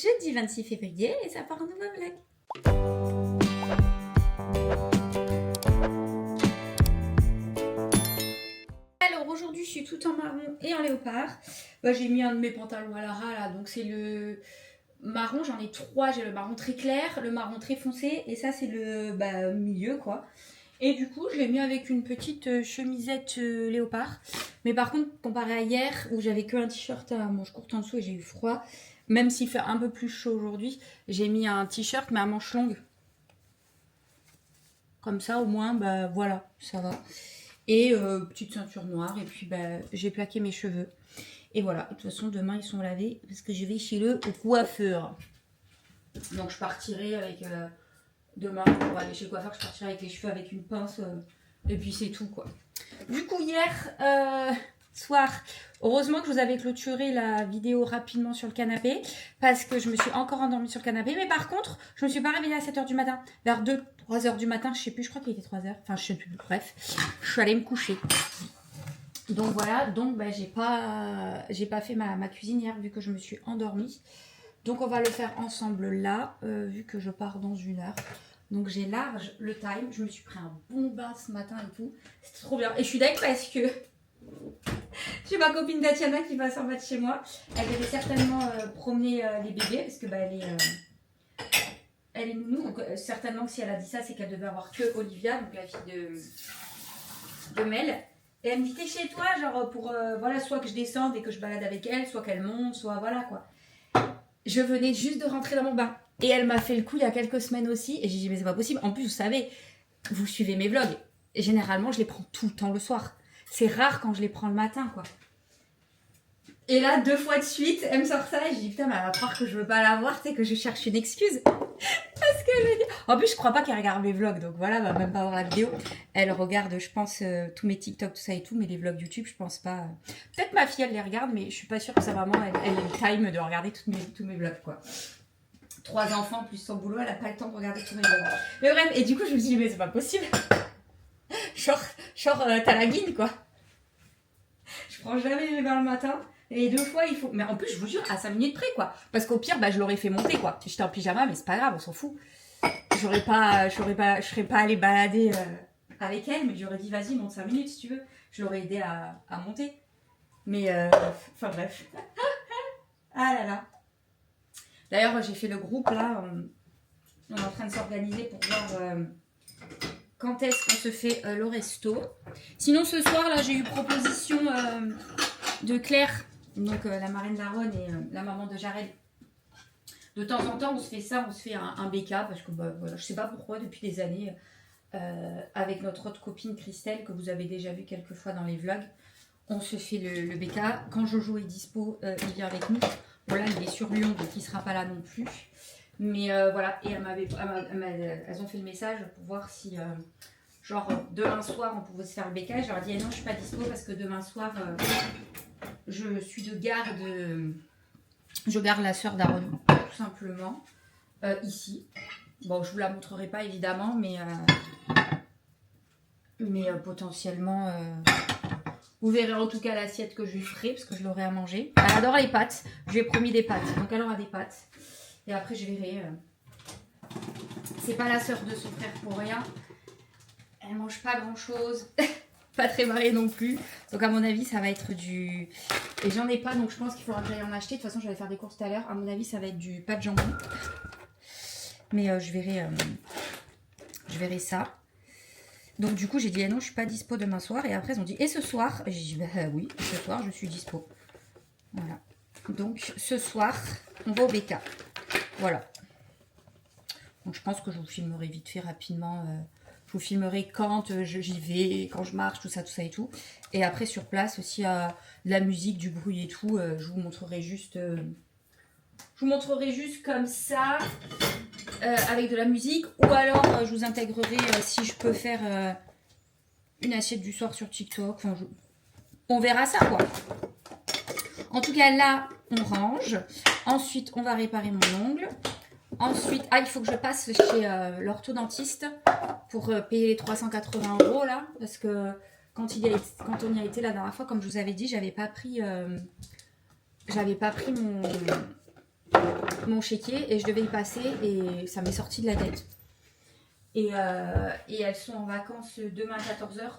jeudi 26 février et ça part un nouveau vlog. Alors aujourd'hui je suis tout en marron et en léopard. J'ai mis un de mes pantalons à Lara là, donc c'est le marron, j'en ai trois. J'ai le marron très clair, le marron très foncé et ça c'est le milieu quoi. Et du coup je l'ai mis avec une petite chemisette léopard. Mais par contre comparé à hier où j'avais que un t-shirt à manches courtes en dessous et j'ai eu froid, même s'il fait un peu plus chaud aujourd'hui, j'ai mis un t-shirt mais à manches longues. Comme ça au moins voilà, ça va. Et petite ceinture noire et puis j'ai plaqué mes cheveux. Et voilà, de toute façon demain ils sont lavés parce que je vais chez le coiffeur. Donc je partirai avec demain pour aller chez le coiffeur, je partirai avec les cheveux avec une pince et puis c'est tout quoi. Du coup hier soir, heureusement que je vous avais clôturé la vidéo rapidement sur le canapé parce que je me suis encore endormie sur le canapé. Mais par contre, je me suis pas réveillée à 7h du matin. Vers 3h du matin, je sais plus, je crois qu'il était 3h. Enfin, je sais plus, bref. Je suis allée me coucher. Donc voilà, donc j'ai pas fait ma cuisine hier vu que je me suis endormie. Donc on va le faire ensemble là, vu que je pars dans 1 heure. Donc j'ai large le time. Je me suis pris un bon bain ce matin et tout. C'était trop bien. Et je suis d'accord parce que j'ai ma copine Tatiana qui passe en bas de chez moi. Elle devait certainement promener les bébés parce que elle est nounou. Donc certainement que si elle a dit ça, c'est qu'elle devait avoir que Olivia, donc la fille de Mel. Et elle me dit t'es chez toi, genre pour voilà, soit que je descende et que je balade avec elle, soit qu'elle monte, soit voilà quoi. Je venais juste de rentrer dans mon bain. Et elle m'a fait le coup il y a quelques semaines aussi. Et j'ai dit mais c'est pas possible. En plus vous savez, vous suivez mes vlogs. Et généralement je les prends tout le temps le soir. C'est rare quand je les prends le matin quoi. Et là 2 fois de suite, elle me sort ça et je dis putain mais elle va croire que je veux pas la voir, tu sais que je cherche une excuse. Parce que je dis... En plus je crois pas qu'elle regarde mes vlogs, donc voilà, elle va même pas voir la vidéo. Elle regarde je pense tous mes TikTok, tout ça et tout, mais les vlogs YouTube je pense pas. Peut-être ma fille elle les regarde, mais je suis pas sûre que sa maman elle ait le time de regarder tous mes vlogs quoi. 3 enfants plus son boulot, elle a pas le temps de regarder tous mes vlogs. Mais bref, et du coup je me suis dit mais c'est pas possible. genre t'as la guine quoi. Je prends jamais mes bains le matin. Et 2 fois, il faut... Mais en plus, je vous jure, à 5 minutes près, quoi. Parce qu'au pire, je l'aurais fait monter, quoi. J'étais en pyjama, mais c'est pas grave, on s'en fout. Je serais pas allée balader avec elle, mais j'aurais dit, vas-y, monte 5 minutes, si tu veux. Je l'aurais aidé à monter. Mais, enfin, bref. Ah là là. D'ailleurs, j'ai fait le groupe, là. On est en train de s'organiser pour voir quand est-ce qu'on se fait le resto. Sinon, ce soir, là, j'ai eu proposition de Claire, donc la marraine d'Aaron et la maman de Jared. De temps en temps, on se fait ça, on se fait un BK, parce que voilà, je sais pas pourquoi, depuis des années, avec notre autre copine Christelle, que vous avez déjà vu quelques fois dans les vlogs, on se fait le BK. Quand Jojo est dispo, il vient avec nous. Voilà, il est sur Lyon, donc il sera pas là non plus. Mais voilà, et elles ont fait le message pour voir si, genre, demain soir, on pouvait se faire le BK. Je leur ai dit, non, je suis pas dispo parce que demain soir, je suis de garde. Je garde la sœur d'Aaron, tout simplement, ici. Bon, je vous la montrerai pas, évidemment, mais potentiellement... vous verrez en tout cas l'assiette que je lui ferai, parce que je l'aurai à manger. Elle adore les pâtes. Je lui ai promis des pâtes, donc elle aura des pâtes. Et après, je verrai. C'est pas la sœur de son frère pour rien. Elle mange pas grand chose. Pas très variée non plus. Donc à mon avis, ça va être du... Et j'en ai pas, donc je pense qu'il faudra que j'aille en acheter. De toute façon, je vais faire des courses tout à l'heure. À mon avis, ça va être du pas de jambon. Mais je verrai ça. Donc du coup, j'ai dit, non, je suis pas dispo demain soir. Et après, ils ont dit, et ce soir? J'ai dit, oui, ce soir, je suis dispo. Voilà. Donc ce soir, on va au BK. Voilà. Donc je pense que je vous filmerai vite fait rapidement. Je vous filmerai quand j'y vais, quand je marche, tout ça et tout. Et après sur place aussi, de la musique, du bruit et tout. Je vous montrerai juste... comme ça, avec de la musique. Ou alors je vous intégrerai si je peux faire une assiette du soir sur TikTok. Enfin, on verra ça quoi. En tout cas là, on range. Ensuite, on va réparer mon ongle. Ensuite, il faut que je passe chez l'orthodontiste pour payer les 380 € là. Parce que quand on y a été la dernière fois, comme je vous avais dit, j'avais pas pris mon mon chéquier et je devais y passer et ça m'est sorti de la tête. Et elles sont en vacances demain à 14h.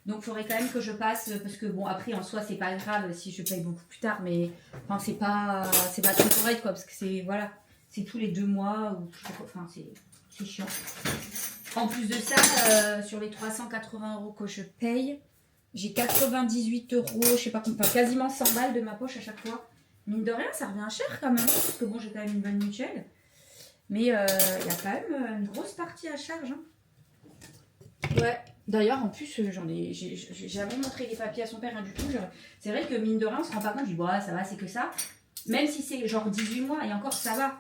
Donc il faudrait quand même que je passe. Parce que bon, après, en soi, c'est pas grave si je paye beaucoup plus tard. Mais enfin, c'est pas très correct, quoi. Parce que c'est, voilà, c'est tous les 2 mois. Enfin, c'est chiant. En plus de ça, sur les 380 € que je paye, j'ai 98 €, je sais pas combien, enfin, quasiment 100 balles de ma poche à chaque fois. Mine de rien, ça revient cher quand même. Parce que bon, j'ai quand même une bonne mutuelle. Mais il y a quand même une grosse partie à charge. Hein. Ouais. D'ailleurs, en plus, j'ai jamais montré les papiers à son père, rien du tout. C'est vrai que mine de rien, on se rend pas compte. Je dis, bon, ça va, c'est que ça. Même si c'est genre 18 mois, et encore, ça va.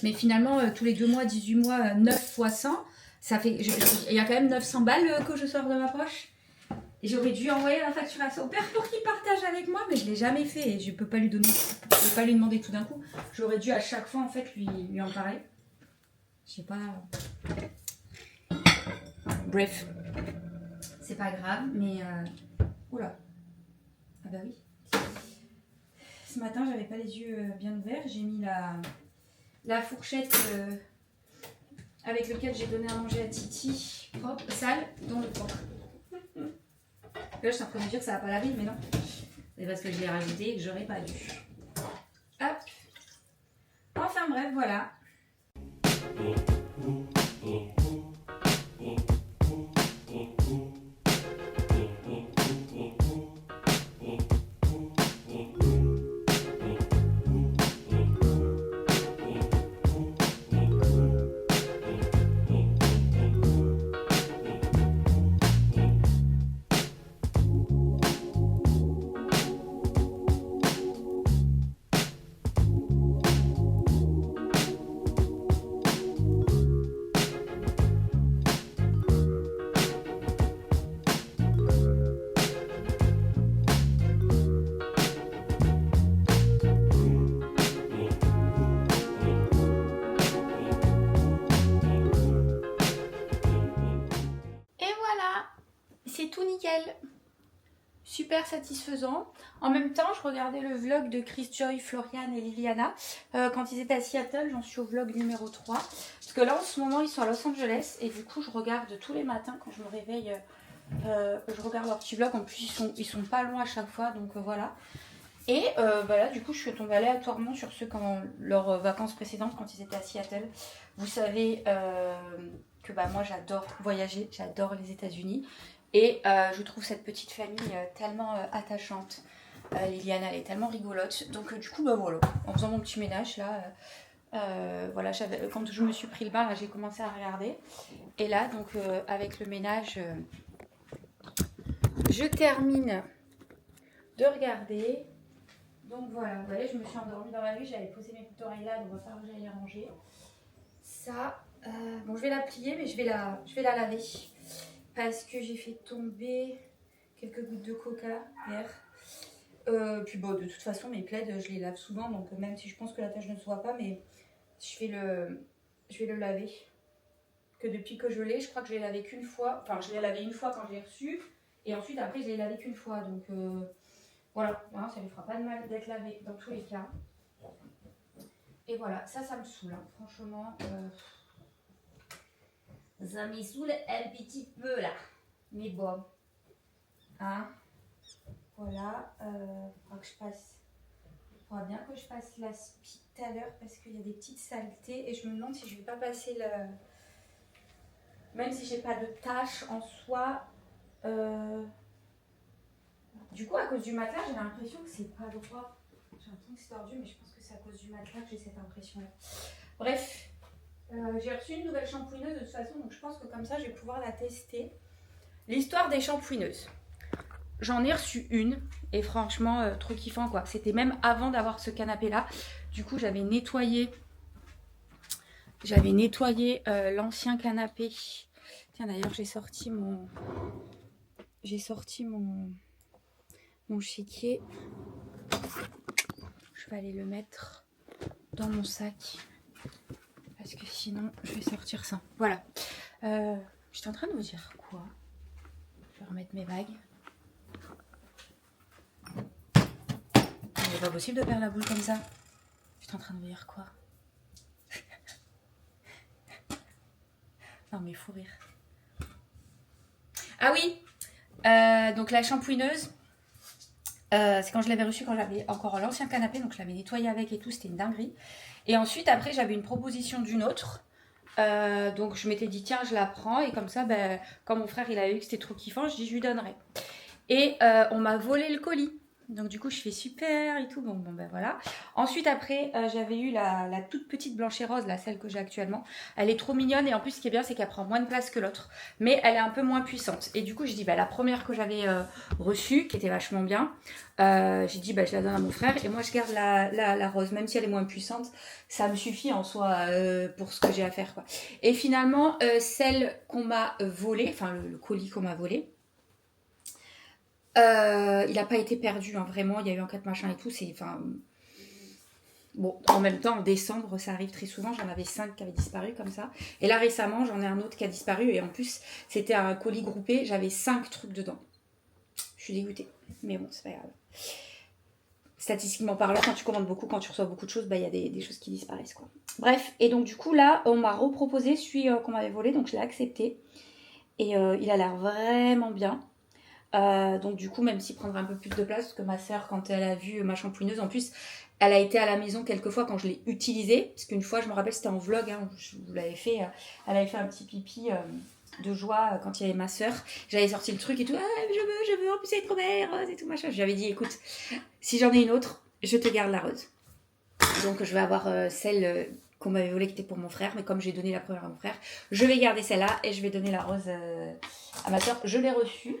Mais finalement, tous les 2 mois, 18 mois, 9 fois 100, ça fait. Il y a quand même 900 balles que je sors de ma poche. Et j'aurais dû envoyer la facture à son père pour qu'il partage avec moi, mais je l'ai jamais fait et je peux pas lui donner, je peux pas lui demander tout d'un coup. J'aurais dû à chaque fois en fait lui en parler. Je sais pas. Bref, c'est pas grave, mais oula. Ah bah oui. Ce matin, j'avais pas les yeux bien ouverts. J'ai mis la fourchette avec laquelle j'ai donné à manger à Titi, propre, sale, dans le propre. Là, je suis en train de me dire que ça va pas laver, mais non. C'est parce que je l'ai rajouté et que j'aurais pas dû. Hop. Enfin bref, voilà. C'est tout nickel, super satisfaisant. En même temps, je regardais le vlog de Chris Joy, Florian et Liliana quand ils étaient à Seattle. J'en suis au vlog numéro 3 parce que là en ce moment ils sont à Los Angeles et du coup je regarde tous les matins quand je me réveille, je regarde leur petit vlog. En plus ils sont pas longs à chaque fois, donc voilà. Et là du coup je suis tombée aléatoirement sur ceux quand leurs vacances précédentes quand ils étaient à Seattle. Vous savez que moi j'adore voyager, j'adore les États-Unis. Et je trouve cette petite famille tellement attachante. Liliana, elle est tellement rigolote. Donc du coup, voilà, en faisant mon petit ménage là, voilà, quand je me suis pris le bain, là, j'ai commencé à regarder. Et là, donc avec le ménage, je termine de regarder. Donc voilà, vous voyez, je me suis endormie dans la nuit, j'avais posé mes petites oreilles là, donc il va falloir que j'aille les ranger. Ça, bon, je vais la plier, mais je vais la laver. Parce que j'ai fait tomber quelques gouttes de coca hier. Puis bon, de toute façon, mes plaids, je les lave souvent. Donc même si je pense que la tache ne se voit pas, mais je vais le laver. Que depuis que je l'ai, je crois que je l'ai lavé qu'une fois. Enfin, je l'ai lavé une fois quand je l'ai reçu. Et ensuite, après, je l'ai lavé qu'une fois. Donc voilà, non, ça ne lui fera pas de mal d'être lavé dans tous les cas. Et voilà, ça me saoule. Hein. Franchement... ça me saoule un petit peu là. Mais bon. Hein. Voilà. Faudra bien que je passe la spi tout à l'heure parce qu'il y a des petites saletés. Et je me demande si je vais pas passer le... Même si j'ai pas de taches en soi. Du coup, à cause du matelas, j'ai l'impression que c'est pas droit. J'ai l'impression que c'est tordu, mais je pense que c'est à cause du matelas que j'ai cette impression-là. Bref. J'ai reçu une nouvelle shampooineuse de toute façon, donc je pense que comme ça je vais pouvoir la tester. L'histoire des shampooineuses. J'en ai reçu une et franchement trop kiffant quoi. C'était même avant d'avoir ce canapé là. Du coup j'avais nettoyé l'ancien canapé. Tiens d'ailleurs j'ai sorti mon chéquier. Je vais aller le mettre dans mon sac. Parce que sinon, je vais sortir ça. Voilà. J'étais en train de vous dire quoi? Je vais remettre mes bagues. C'est pas possible de perdre la boule comme ça. T'es en train de me dire quoi? Non mais faut rire. Ah oui, donc la shampouineuse, c'est quand je l'avais reçue quand j'avais encore l'ancien canapé, donc je l'avais nettoyé avec et tout, c'était une dinguerie. Et ensuite après j'avais une proposition d'une autre, donc je m'étais dit tiens je la prends et comme ça, ben, quand mon frère il a vu que c'était trop kiffant, je dis je lui donnerai. Et on m'a volé le colis. Donc du coup je fais super et tout, bon ben voilà. Ensuite après j'avais eu la toute petite blanche et rose, là celle que j'ai actuellement. Elle est trop mignonne et en plus ce qui est bien c'est qu'elle prend moins de place que l'autre. Mais elle est un peu moins puissante. Et du coup je dis bah, la première que j'avais reçue, qui était vachement bien, j'ai dit bah, je la donne à mon frère et moi je garde la rose. Même si elle est moins puissante, ça me suffit en soi pour ce que j'ai à faire quoi. Et finalement celle qu'on m'a volée, enfin le colis qu'on m'a volé, il n'a pas été perdu, hein, vraiment. Il y a eu un 4 machin et tout. Bon, en même temps, en décembre, ça arrive très souvent. J'en avais 5 qui avaient disparu comme ça. Et là, récemment, j'en ai un autre qui a disparu. Et en plus, c'était un colis groupé. J'avais 5 trucs dedans. Je suis dégoûtée. Mais bon, c'est pas grave. Statistiquement parlant, quand tu commandes beaucoup, quand tu reçois beaucoup de choses, bah, y a des choses qui disparaissent, quoi. Bref, et donc du coup, là, on m'a reproposé celui qu'on m'avait volé. Donc, je l'ai accepté. Et il a l'air vraiment bien. Donc du coup, même s'il prendra un peu plus de place, parce que ma soeur, quand elle a vu ma shampouineuse, en plus, elle a été à la maison quelques fois quand je l'ai utilisée, parce qu'une fois, je me rappelle, c'était en vlog, hein, je vous l'avais fait, elle avait fait un petit pipi de joie quand il y avait ma soeur. J'avais sorti le truc et tout, ah, je veux, en plus elle est trop belle, rose et tout machin. Je lui avais dit, écoute, si j'en ai une autre, je te garde la rose. Donc je vais avoir celle qu'on m'avait volée qui était pour mon frère, mais comme j'ai donné la première à mon frère, je vais garder celle-là et je vais donner la rose à ma soeur. Je l'ai reçue.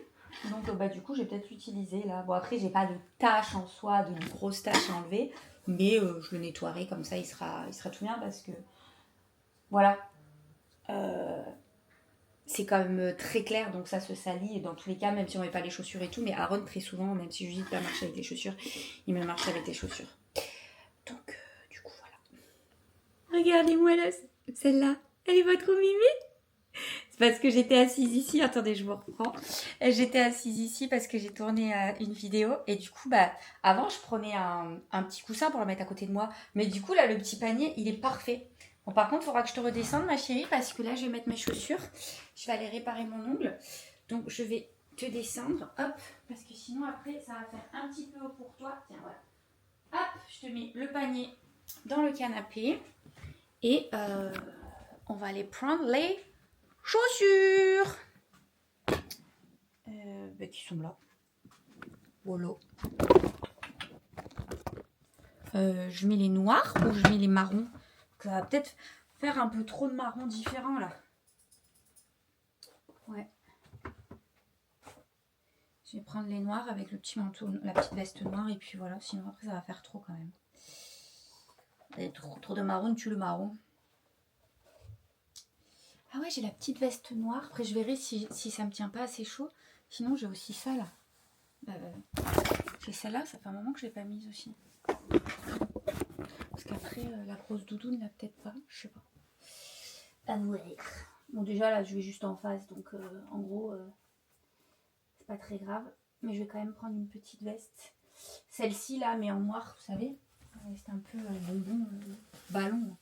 Donc bah, du coup j'ai peut-être utilisé là. Bon après j'ai pas de taches en soi, de grosses taches à enlever. Mais je le nettoierai comme ça il sera tout bien parce que voilà. C'est quand même très clair donc ça se salit et dans tous les cas même si on met pas les chaussures et tout. Mais Aaron très souvent même si je lui dis de pas marcher avec les chaussures, il me marche avec les chaussures. Donc du coup voilà. Regardez-moi là, celle-là. Elle est pas trop mimée? Parce que j'étais assise ici, attendez je vous reprends, j'étais assise ici parce que j'ai tourné une vidéo et du coup bah avant je prenais un petit coussin pour le mettre à côté de moi, mais du coup là le petit panier il est parfait. Bon par contre il faudra que je te redescende ma chérie parce que là je vais mettre mes chaussures, je vais aller réparer mon ongle, donc je vais te descendre, hop, parce que sinon après ça va faire un petit peu haut pour toi, tiens voilà, hop je te mets le panier dans le canapé et on va aller prendre les chaussures qui sont là. Voilà. Je mets les noirs ou je mets les marrons. Ça va peut-être faire un peu trop de marrons différents là. Ouais. Je vais prendre les noirs avec le petit manteau, la petite veste noire et puis voilà. Sinon après ça va faire trop quand même. Et trop de marron tue le marron. Ah ouais j'ai la petite veste noire. Après je verrai si ça me tient pas assez chaud. Sinon j'ai aussi ça là. J'ai celle-là, ça fait un moment que je l'ai pas mise aussi. Parce qu'après, la grosse doudoune, là, peut-être pas, je sais pas. À voir. Bon, déjà, là, je vais juste en face, donc en gros, c'est pas très grave. Mais je vais quand même prendre une petite veste. Celle-ci, là, mais en noir, vous savez. C'est un peu bonbon, ballon.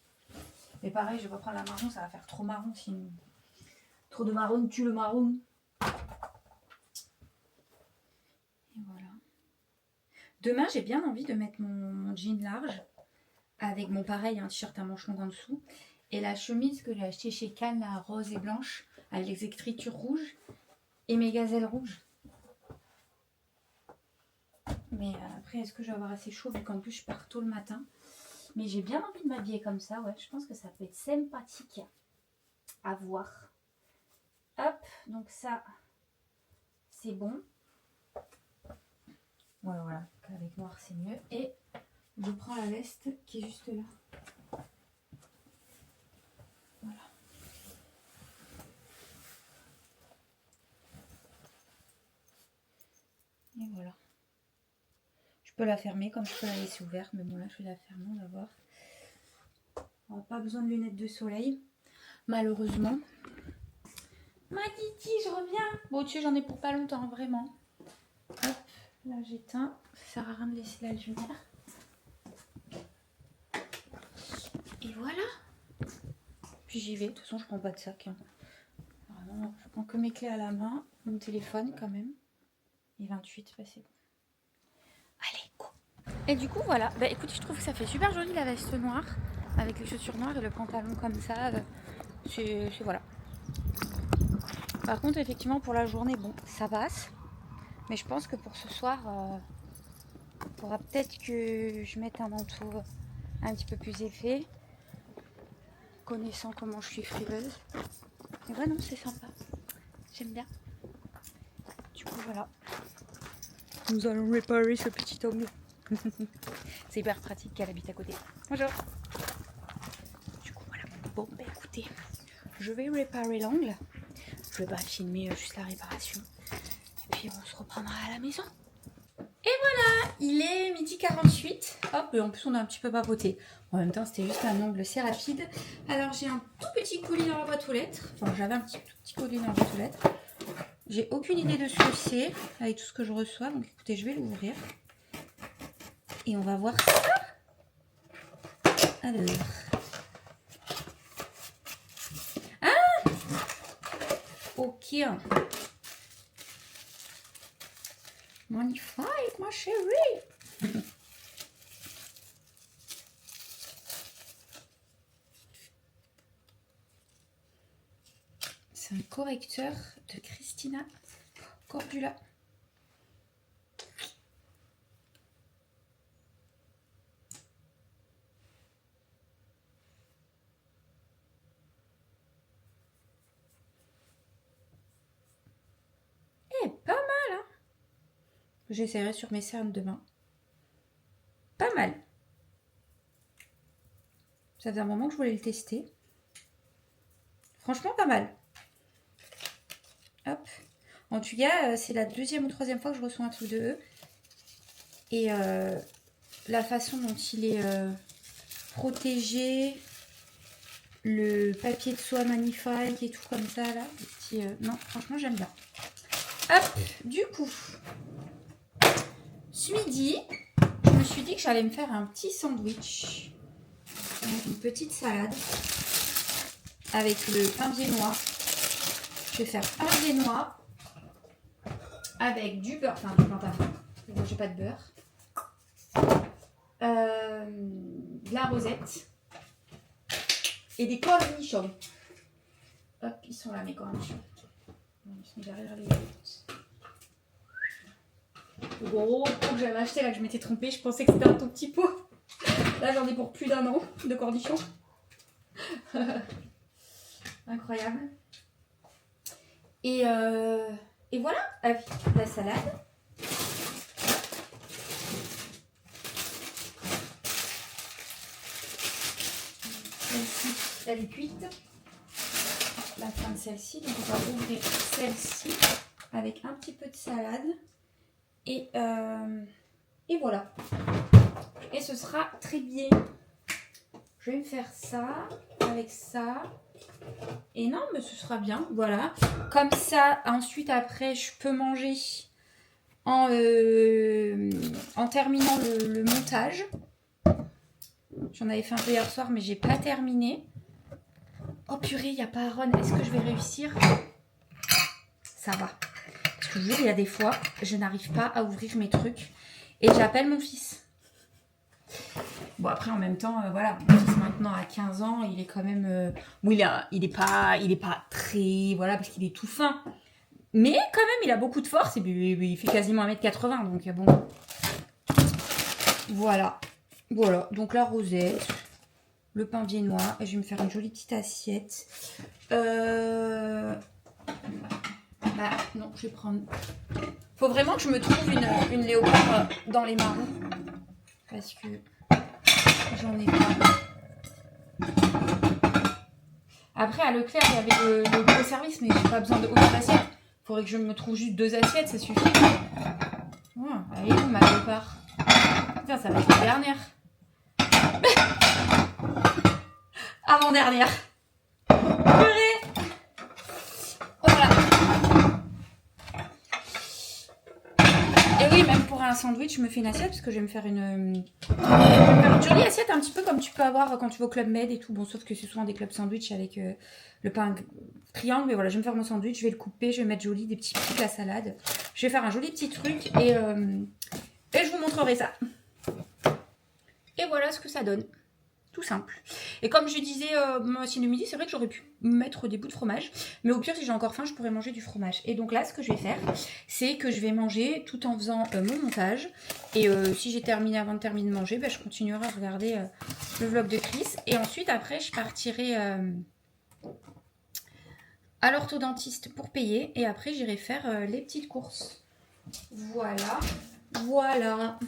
Mais pareil, je vais pas prendre la marron, ça va faire trop marron sinon. Trop de marron tue le marron. Et voilà. Demain, j'ai bien envie de mettre mon jean large avec mon pareil, un t-shirt à manches longues en dessous. Et la chemise que j'ai achetée chez Cannes, la rose et blanche, avec les écritures rouges et mes gazelles rouges. Mais après, est-ce que je vais avoir assez chaud vu qu'en plus je pars tôt le matin? Mais j'ai bien envie de m'habiller comme ça, ouais. Je pense que ça peut être sympathique à voir. Hop, donc ça, c'est bon. Ouais, voilà, avec noir c'est mieux. Et je prends la veste qui est juste là. Voilà. Et voilà. Je peux la fermer comme je peux la laisser ouverte, mais bon là je vais la fermer, on va voir. On n'a pas besoin de lunettes de soleil, malheureusement. Ma Titi, je reviens. Bon tu sais, j'en ai pour pas longtemps, vraiment. Hop, là j'éteins. Ça sert à rien de laisser la lumière. Puis j'y vais. De toute façon, je prends pas de sac. Hein. Vraiment, je prends que mes clés à la main. Mon téléphone quand même. Et 28, bah c'est bon. Allez, go. Et du coup, voilà. Bah écoute, je trouve que ça fait super joli la veste noire. Avec les chaussures noires et le pantalon comme ça. C'est voilà. Par contre, effectivement, pour la journée, bon, ça passe. Mais je pense que pour ce soir, il faudra peut-être que je mette un manteau un petit peu plus épais. Connaissant comment je suis frileuse. Mais ouais, non, c'est sympa. J'aime bien. Du coup, voilà. Nous allons réparer ce petit ongle. C'est hyper pratique qu'elle habite à côté. Bonjour. Du coup, voilà. Bon, bah écoutez, je vais réparer l'ongle. Je vais pas filmer juste la réparation. Et puis, on se reprendra à la maison. Et voilà, il est 12h48. Hop, et en plus, on a un petit peu papoté. En même temps, c'était juste un ongle, c'est rapide. Alors, j'ai un tout petit colis dans la boîte aux lettres. Enfin, j'avais un tout petit colis dans la boîte aux lettres. J'ai aucune idée de ce que c'est avec tout ce que je reçois. Donc écoutez, je vais l'ouvrir. Et on va voir ça. Alors. Ah! Ok. Magnifique, ma chérie. C'est un correcteur de Christina Cordula. Eh, pas mal, hein. J'essaierai sur mes cernes demain. Pas mal. Ça faisait un moment que je voulais le tester. Franchement, pas mal. Hop. En tout cas, c'est la 2e ou 3e fois que je reçois un truc de eux. Et la façon dont il est protégé, le papier de soie magnifique et tout comme ça, là. Non, franchement, j'aime bien. Hop, du coup, ce midi, je me suis dit que j'allais me faire un petit sandwich. Donc, une petite salade avec le pain viennois. Je vais faire pain viennois avec du beurre, enfin du pain taffin. Moi j'ai pas de beurre. De la rosette et des cornichons. Hop, ils sont là mes cornichons. Ils sont derrière les le gros pot que j'avais acheté là, que je m'étais trompée, je pensais que c'était un tout petit pot. Là j'en ai pour plus d'1 an de cornichons. Incroyable. Et voilà, avec la salade. Celle-ci, elle est cuite. La fin de celle-ci, donc on va ouvrir celle-ci avec un petit peu de salade. Et voilà. Et ce sera très bien. Je vais me faire ça avec ça. Et non, mais ce sera bien. Voilà. Comme ça, ensuite, après, je peux manger en terminant le montage. J'en avais fait un peu hier soir, mais j'ai pas terminé. Oh purée, il n'y a pas Aaron. Est-ce que je vais réussir? Ça va. Parce que je vous jure, il y a des fois, je n'arrive pas à ouvrir mes trucs. Et j'appelle mon fils. Bon, après, en même temps, voilà, mon fils maintenant à 15 ans, il est quand même... bon, il est pas très... Voilà, parce qu'il est tout fin. Mais quand même, il a beaucoup de force. Et puis, il fait quasiment 1m80. Donc, bon. Voilà. Voilà. Donc, la rosette. Le pain viennois. Et je vais me faire une jolie petite assiette. Bah, non, je vais prendre... Faut vraiment que je me trouve une léopard dans les marrons. Parce que... j'en ai pas. Après, à Leclerc, il y avait le gros service, mais j'ai pas besoin de autant d'assiettes. Faudrait que je me trouve juste 2 assiettes, ça suffit. Oh, elle est où ma léopard? Putain, ça va être la dernière. Avant-dernière. Purée. Voilà. Et oui, même pour un sandwich, je me fais une assiette parce que je vais me faire une jolie assiette, un petit peu comme tu peux avoir quand tu vas au Club Med et tout. Bon, sauf que c'est souvent des clubs sandwich avec le pain triangle. Mais voilà, je vais me faire mon sandwich, je vais le couper, je vais mettre joli, des petits pics, la salade. Je vais faire un joli petit truc et je vous montrerai ça. Et voilà ce que ça donne. Tout simple. Et comme je disais, moi aussi le midi, c'est vrai que j'aurais pu mettre des bouts de fromage. Mais au pire, si j'ai encore faim, je pourrais manger du fromage. Et donc là, ce que je vais faire, c'est que je vais manger tout en faisant mon montage. Et si j'ai terminé avant de terminer de manger, je continuerai à regarder le vlog de Chris. Et ensuite, après, je partirai à l'orthodontiste pour payer. Et après, j'irai faire les petites courses. Voilà. Voilà.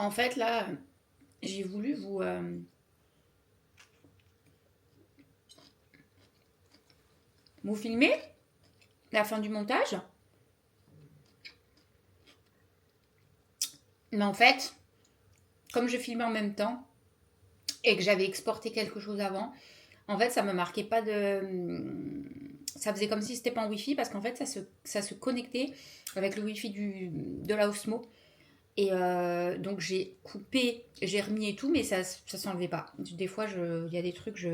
En fait, là, j'ai voulu vous filmer la fin du montage. Mais en fait, comme je filmais en même temps et que j'avais exporté quelque chose avant, en fait, ça me marquait pas de... Ça faisait comme si c'était pas en Wi-Fi parce qu'en fait, ça se connectait avec le Wi-Fi de la Osmo. Et donc j'ai coupé, j'ai remis et tout, mais ça s'enlevait pas. Des fois, il y a des trucs,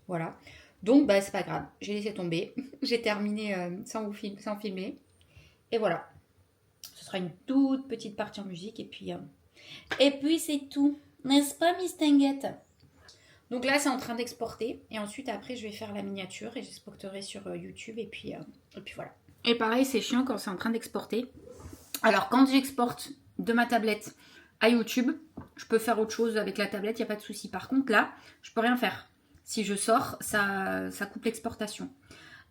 voilà. Donc, c'est pas grave. J'ai laissé tomber. J'ai terminé sans filmer. Et voilà. Ce sera une toute petite partie en musique. Et puis c'est tout. N'est-ce pas, Miss Tinguette? Donc là, c'est en train d'exporter. Et ensuite, après, je vais faire la miniature et j'exporterai sur YouTube. Et puis voilà. Et pareil, c'est chiant quand c'est en train d'exporter. Alors, quand j'exporte de ma tablette à YouTube, je peux faire autre chose avec la tablette, il n'y a pas de souci. Par contre, là, je peux rien faire. Si je sors, ça coupe l'exportation.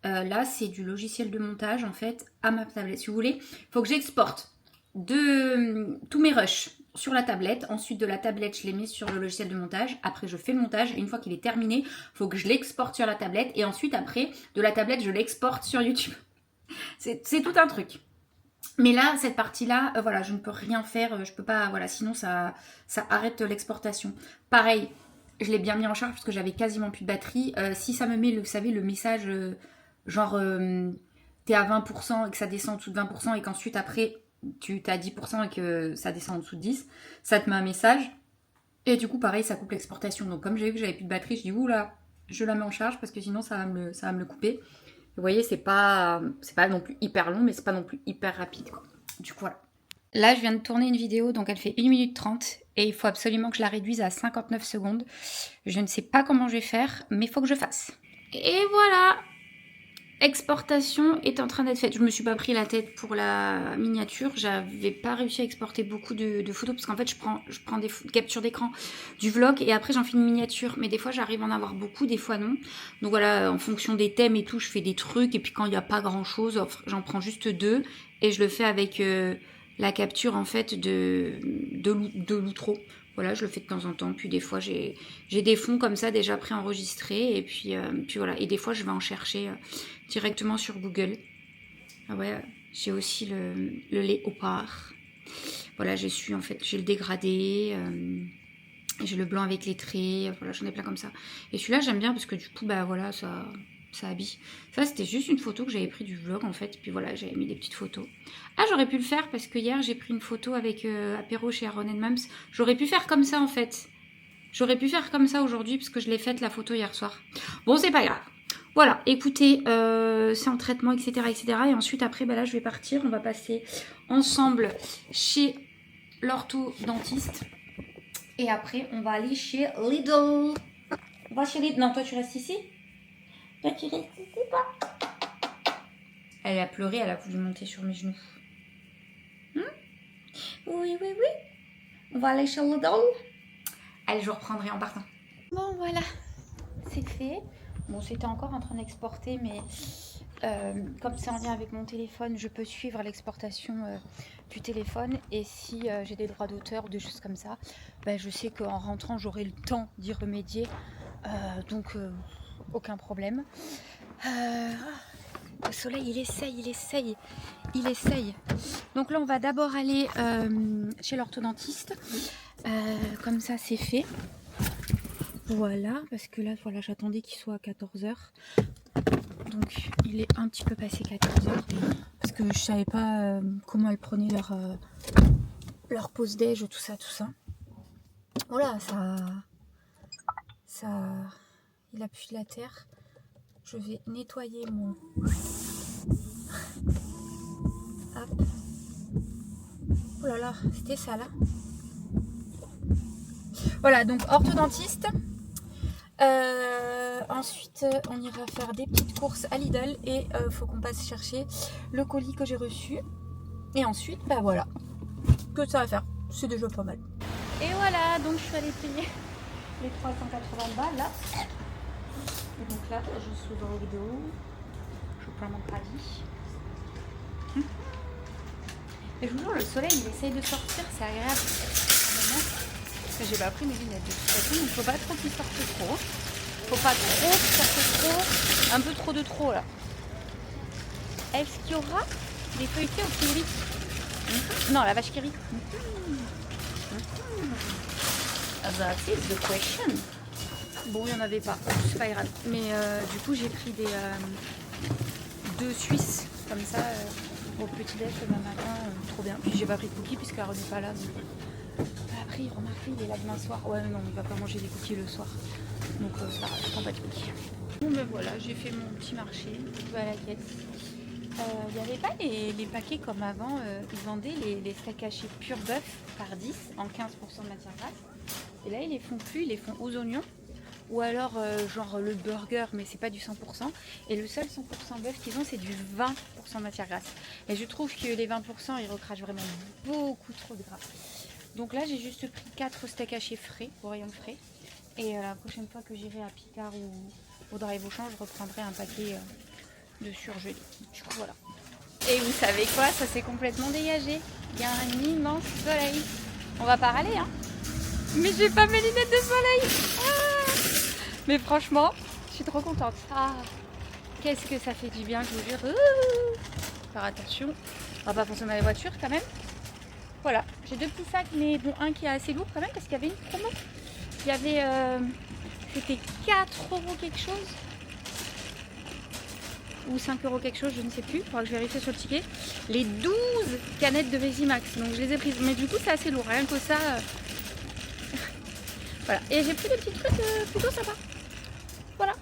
Là, c'est du logiciel de montage, en fait, à ma tablette. Si vous voulez, il faut que j'exporte tous mes rushs sur la tablette. Ensuite, de la tablette, je les mets sur le logiciel de montage. Après, je fais le montage. Et une fois qu'il est terminé, il faut que je l'exporte sur la tablette. Et ensuite, après, de la tablette, je l'exporte sur YouTube. C'est tout un truc. Mais là, cette partie-là, voilà, je ne peux rien faire, je peux pas, voilà, sinon ça arrête l'exportation. Pareil, je l'ai bien mis en charge parce que j'avais quasiment plus de batterie. Si ça me met, vous savez, le message genre t'es à 20% et que ça descend en dessous de 20% et qu'ensuite après tu t'es à 10% et que ça descend en dessous de 10, ça te met un message. Et du coup, pareil, ça coupe l'exportation. Donc comme j'ai vu que j'avais plus de batterie, je dis oula, je la mets en charge parce que sinon ça va me le couper. Vous voyez, c'est pas non plus hyper long, mais c'est pas non plus hyper rapide, quoi. Du coup, voilà. Là, je viens de tourner une vidéo, donc elle fait 1 minute 30. Et il faut absolument que je la réduise à 59 secondes. Je ne sais pas comment je vais faire, mais il faut que je fasse. Et voilà! Exportation est en train d'être faite. Je me suis pas pris la tête pour la miniature. J'avais pas réussi à exporter beaucoup de photos parce qu'en fait, je prends des captures d'écran du vlog et après j'en fais une miniature. Mais des fois, j'arrive à en avoir beaucoup, des fois non. Donc voilà, en fonction des thèmes et tout, je fais des trucs. Et puis quand il n'y a pas grand chose, j'en prends juste 2 et je le fais avec la capture en fait de l'outro. Voilà, je le fais de temps en temps. Puis des fois, j'ai des fonds comme ça déjà préenregistrés. Et puis voilà. Et des fois, je vais en chercher directement sur Google. Ah ouais, j'ai aussi le léopard. Voilà, j'ai su en fait, j'ai le dégradé. J'ai le blanc avec les traits. Voilà, j'en ai plein comme ça. Et celui-là, j'aime bien parce que du coup, voilà, ça habille. Ça, c'était juste une photo que j'avais pris du vlog en fait. Puis voilà, j'avais mis des petites photos. Ah, j'aurais pu le faire parce que hier, j'ai pris une photo avec apéro chez Aaron Mams. J'aurais pu faire comme ça en fait. J'aurais pu faire comme ça aujourd'hui parce que je l'ai faite la photo hier soir. Bon, c'est pas grave. Voilà, écoutez, c'est en traitement, etc., etc. Et ensuite, après, là, je vais partir. On va passer ensemble chez l'orthodontiste. Et après, on va aller chez Lidl. On va chez Lidl. Non, toi, tu restes ici? Toi, tu restes ici, toi? Elle a pleuré, elle a voulu monter sur mes genoux. Oui, oui, oui. On va aller chez Lidl. Allez, je reprendrai en partant. Bon, voilà. C'est fait. Bon, c'était encore en train d'exporter, mais comme c'est en lien avec mon téléphone, je peux suivre l'exportation du téléphone. Et si j'ai des droits d'auteur ou des choses comme ça, ben, je sais qu'en rentrant, j'aurai le temps d'y remédier. Donc, aucun problème. Le soleil, il essaye. Donc là, on va d'abord aller chez l'orthodontiste. Comme ça, c'est fait. Voilà, parce que là, voilà, j'attendais qu'il soit à 14h. Donc, il est un petit peu passé 14h. Parce que je savais pas comment elles prenaient leur pause déj, tout ça. Voilà, ça, il a pu de la terre. Je vais nettoyer mon... Hop. Oh là là, c'était ça là. Voilà, donc orthodontiste. Ensuite, on ira faire des petites courses à Lidl et faut qu'on passe chercher le colis que j'ai reçu. Et ensuite, bah voilà, que ça va faire. C'est déjà pas mal. Et voilà, donc je suis allée payer les 380 balles là. Et donc là, je suis dans la vidéo. Je prends mon caddie. Et je vous jure, le soleil, il essaye de sortir, c'est agréable. J'ai pas pris mes lunettes de toute façon, donc faut pas trop qu'il sorte trop. Faut pas trop qu'il sorte trop. Un peu trop de trop là. Est-ce qu'il y aura des feuilletés au kiwi? Non, la vache qui rit. That is the question. Bon, il n'y en avait pas, c'est pas grave. Mais du coup, j'ai pris des 2 Suisses comme ça au petit déj demain matin. Trop bien. Puis j'ai pas pris de cookies puisque Aaron n'est pas là. Donc... Après, remarquez, il est là demain soir. Ouais, non, il va pas manger des cookies le soir. Donc ça, je prends pas de cookies. Bon, ben voilà, j'ai fait mon petit marché. Je vais à la caisse. Il n'y avait pas les paquets comme avant. Ils vendaient les steaks hachés pur bœuf par 10 en 15% de matière grasse. Et là, ils les font plus, ils les font aux oignons. Ou alors genre le burger, mais c'est pas du 100%. Et le seul 100% bœuf qu'ils ont, c'est du 20% de matière grasse. Et je trouve que les 20%, ils recrachent vraiment beaucoup trop de gras. Donc là, j'ai juste pris 4 steaks hachés frais, au rayon frais. Et la prochaine fois que j'irai à Picard ou au Drive Auchan, je reprendrai un paquet de surgelés. Du coup, voilà. Et vous savez quoi, ça s'est complètement dégagé. Il y a un immense soleil. On va pas râler, hein. Mais j'ai pas mes lunettes de soleil. Ah, mais franchement, je suis trop contente. Ah, qu'est-ce que ça fait du bien, je vous jure. Faire attention. On va pas consommer la voiture quand même. Voilà, j'ai 2 petits sacs, mais dont un qui est assez lourd quand même parce qu'il y avait une promo. Il y avait, c'était 4 € quelque chose. Ou 5 € quelque chose, je ne sais plus. Il faudra que je vérifie sur le ticket. Les 12 canettes de Vésimax. Donc je les ai prises. Mais du coup, c'est assez lourd. Rien que ça. Voilà. Et j'ai pris des petits trucs plutôt sympas. Voilà.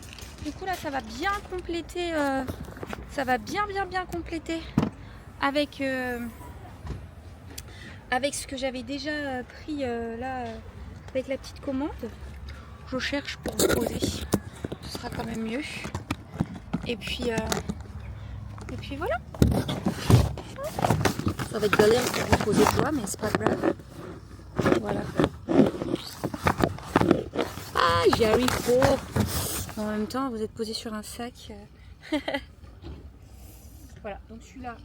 Du coup, là, ça va bien compléter. Ça va bien compléter avec. Avec ce que j'avais déjà pris là avec la petite commande. Je cherche pour me poser. Ce sera quand même mieux. Et puis voilà. Ça va être galère pour vous poser de joie, mais c'est pas grave. Voilà. Ah, j'y arrive pas. En même temps, vous êtes posé sur un sac. Voilà, donc celui-là,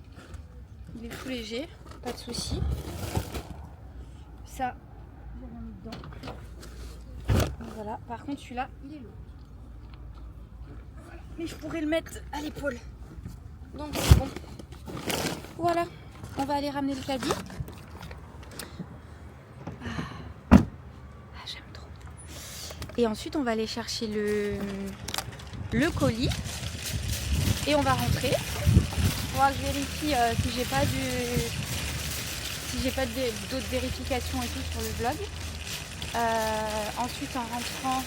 il est tout léger, pas de souci. Ça, j'ai rien mis dedans. Donc voilà, par contre celui-là, il est lourd. Mais je pourrais le mettre à l'épaule. Donc bon. Voilà, on va aller ramener le caddie. J'aime trop. Et ensuite, on va aller chercher le colis. Et on va rentrer. Il faudra que je vérifie si j'ai pas d'autres vérifications et tout sur le blog. Ensuite, en rentrant,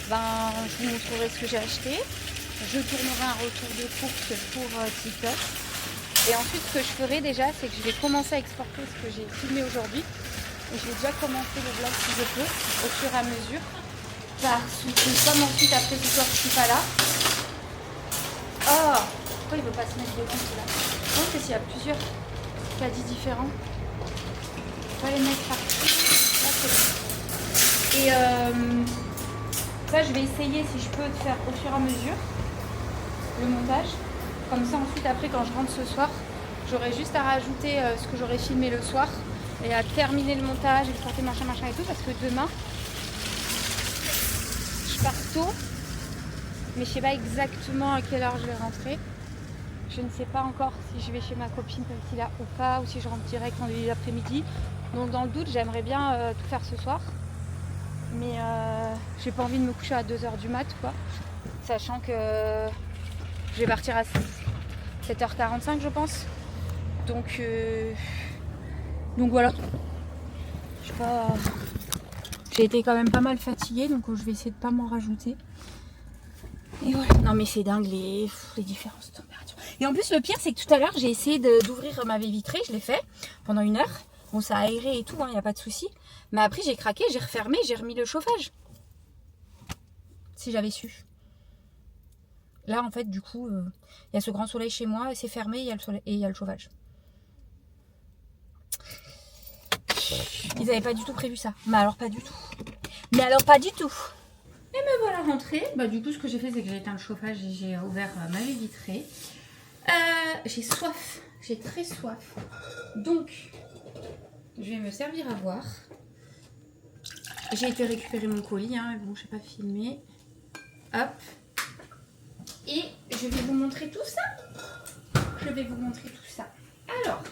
je vous montrerai ce que j'ai acheté. Je tournerai un retour de course pour TikTok. Et ensuite, ce que je ferai déjà, c'est que je vais commencer à exporter ce que j'ai filmé aujourd'hui. Et je vais déjà commencer le vlog si je peux, au fur et à mesure. Parce que comme ensuite, après ce soir, je suis pas là. Oh, pourquoi il veut pas se mettre dedans celui-là? Je pense que s'il y a plusieurs caddies différents, je vais les mettre partout. Là, c'est bon. Et ça, je vais essayer si je peux de faire au fur et à mesure le montage. Comme ça ensuite après quand je rentre ce soir, j'aurai juste à rajouter ce que j'aurais filmé le soir et à terminer le montage, exporter machin et tout, parce que demain je pars tôt, mais je sais pas exactement à quelle heure je vais rentrer. Je ne sais pas encore si je vais chez ma copine là ou pas, ou si je rentre direct en début d'après-midi. Donc dans le doute, j'aimerais bien tout faire ce soir. Mais j'ai pas envie de me coucher à 2h du mat, quoi. Sachant que je vais partir à 7h45, je pense. Donc voilà. Je sais pas. J'ai été quand même pas mal fatiguée, donc je vais essayer de pas m'en rajouter. Et voilà. Non mais c'est dingue les différences de température. Et en plus le pire c'est que tout à l'heure j'ai essayé d'ouvrir ma baie vitrée, je l'ai fait pendant 1 heure. Bon ça a aéré et tout, il n'y a pas de souci. Mais après j'ai craqué, j'ai refermé, j'ai remis le chauffage. Si j'avais su. Là en fait du coup, il y a ce grand soleil chez moi, c'est fermé, il y a le soleil et il y a le chauffage. Ils n'avaient pas du tout prévu ça. Mais alors pas du tout. Mais alors pas du tout. Et me voilà rentrée. Bah, du coup, ce que j'ai fait, c'est que j'ai éteint le chauffage et j'ai ouvert ma baie vitrée. J'ai soif. J'ai très soif. Donc, je vais me servir à boire. J'ai été récupérer mon colis. Hein, bon, je n'ai pas filmé. Hop. Et je vais vous montrer tout ça. Alors,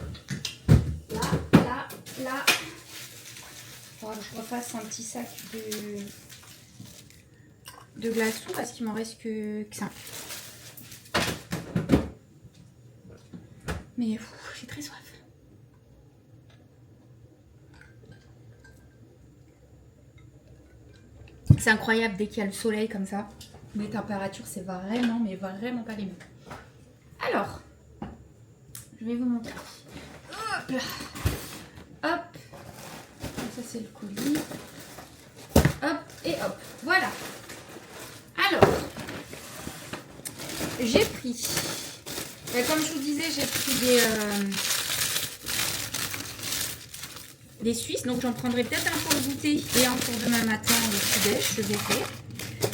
là. Faut que je refasse un petit sac de glaçons parce qu'il m'en reste que 5. Mais j'ai très soif. C'est incroyable dès qu'il y a le soleil comme ça. Les températures, c'est vraiment, mais vraiment pas les mêmes. Alors, je vais vous montrer. Hop là. Hop. Ça, c'est le colis. Hop et hop. Voilà. Alors, j'ai pris, comme je vous disais, j'ai pris des Suisses, donc j'en prendrai peut-être un pour le goûter et un pour demain matin au petit-déj, je verrai.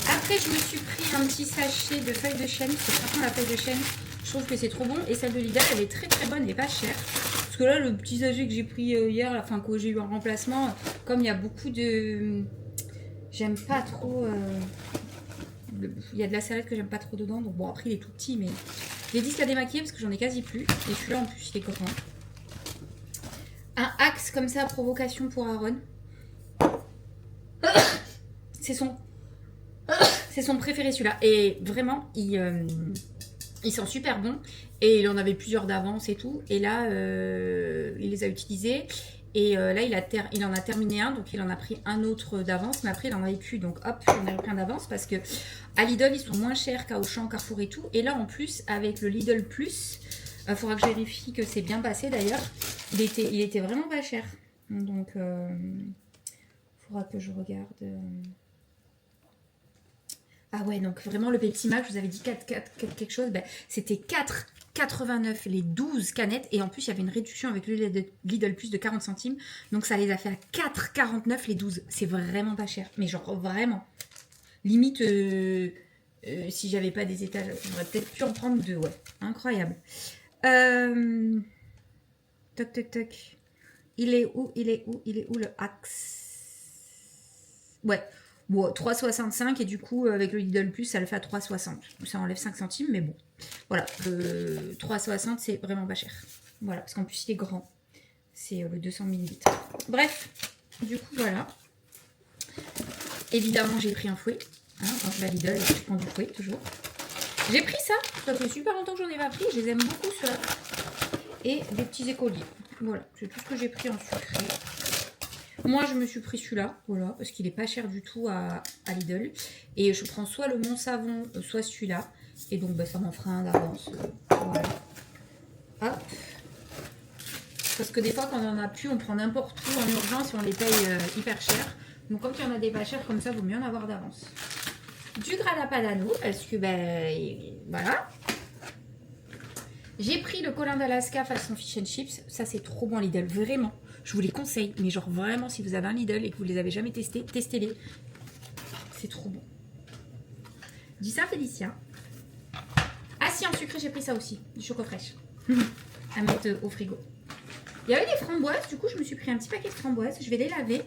Après, je me suis pris un petit sachet de feuilles de chêne, parce que franchement, la feuille de chêne, je trouve que c'est trop bon, et celle de Lidl, elle est très très bonne et pas chère. Parce que là, le petit sachet que j'ai pris hier, enfin que j'ai eu en remplacement, comme il y a beaucoup de... J'aime pas trop... Il y a de la salade que j'aime pas trop dedans, donc bon après il est tout petit, mais les disques à démaquiller parce que j'en ai quasi plus, et celui-là en plus il est grand. Un Axe comme ça, provocation pour Aaron. C'est son préféré celui-là, et vraiment il sent super bon, et il en avait plusieurs d'avance et tout, et là il les a utilisés. Et là, il en a terminé un, donc il en a pris un autre d'avance, mais après il en avait plus, donc hop, j'en ai repris un d'avance parce que à Lidl ils sont moins chers qu'à Auchan, Carrefour et tout. Et là en plus, avec le Lidl Plus, il faudra que je vérifie que c'est bien passé d'ailleurs. Il était vraiment pas cher, donc il faudra que je regarde. Ah ouais, donc vraiment le Pepsi Max, je vous avais dit 4 quelque chose, ben, c'était 4,89 les 12 canettes, et en plus il y avait une réduction avec le Lidl Plus de 40 centimes, donc ça les a fait à 4,49 les 12. C'est vraiment pas cher, mais genre vraiment. Limite, si j'avais pas des étages, j'aurais peut-être pu en prendre 2, ouais. Incroyable. Toc toc toc. Il est où le Axe? Ouais. Bon, 3,65 et du coup avec le Lidl Plus ça le fait à 3,60. Ça enlève 5 centimes, mais bon. Voilà, 3,60 c'est vraiment pas cher. Voilà, parce qu'en plus il est grand. C'est le 200 ml. Bref, du coup voilà. Évidemment j'ai pris un fouet. Hein, quand je vais à Lidl, je prends du fouet toujours. J'ai pris ça. Ça fait super longtemps que j'en ai pas pris. Je les aime beaucoup ceux-là. Et des petits écoliers. Voilà, c'est tout ce que j'ai pris en sucré. Moi, je me suis pris celui-là, voilà, parce qu'il est pas cher du tout à Lidl. Et je prends soit le Mont Savon, soit celui-là. Et donc, bah, ça m'en fera un d'avance. Voilà. Hop. Parce que des fois, quand on en a plus, on prend n'importe où en urgence et on les paye hyper cher. Donc, quand il y en a des pas chers comme ça, vaut mieux en avoir d'avance. Du Grana Padano, parce que, ben, voilà. J'ai pris le Colin d'Alaska façon fish and chips. Ça, c'est trop bon Lidl, vraiment. Je vous les conseille, mais genre vraiment, si vous avez un Lidl et que vous les avez jamais testés, testez-les. C'est trop bon. Dis ça, Félicia. Ah si, en sucré, j'ai pris ça aussi, du choco fraîche. À mettre au frigo. Il y avait des framboises, du coup, je me suis pris un petit paquet de framboises. Je vais les laver.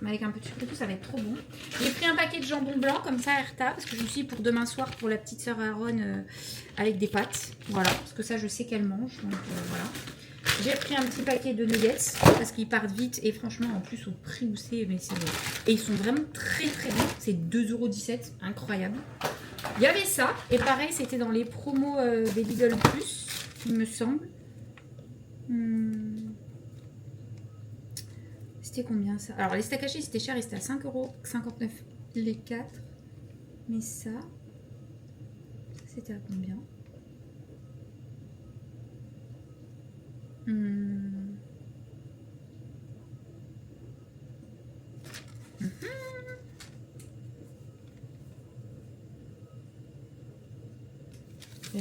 Mais avec un peu de sucre et tout, ça va être trop bon. J'ai pris un paquet de jambon blanc, comme ça, Erta, parce que je me suis dit pour demain soir, pour la petite sœur Aaron, avec des pâtes. Voilà, parce que ça, je sais qu'elle mange. Donc, voilà. J'ai pris un petit paquet de nuggets, parce qu'ils partent vite. Et franchement, en plus, au prix où c'est, mais c'est... Et ils sont vraiment très, très bons. C'est 2,17 €. Incroyable. Il y avait ça. Et pareil, c'était dans les promos des Lidl Plus, il me semble. C'était combien ça? Alors les steaks hachés c'était cher, c'était à 5,59 € les 4. Mais ça c'était à combien?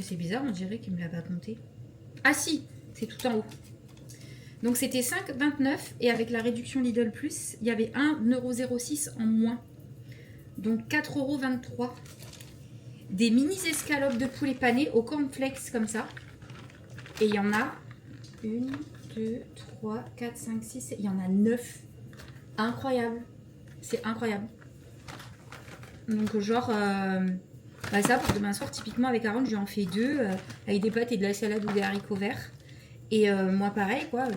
C'est bizarre, on dirait qu'il me l'a pas compté. Ah si, c'est tout en haut. Donc c'était 5,29 et avec la réduction Lidl Plus, il y avait 1,06 € en moins. Donc 4,23 €. Des mini escalopes de poulet pané au cornflakes comme ça. Et il y en a 1, 2, 3, 4, 5, 6, il y en a 9. Incroyable. C'est incroyable. Donc genre, bah ça pour demain soir, typiquement avec Aaron, je lui en fais 2 avec des pâtes et de la salade ou des haricots verts. Et moi pareil quoi,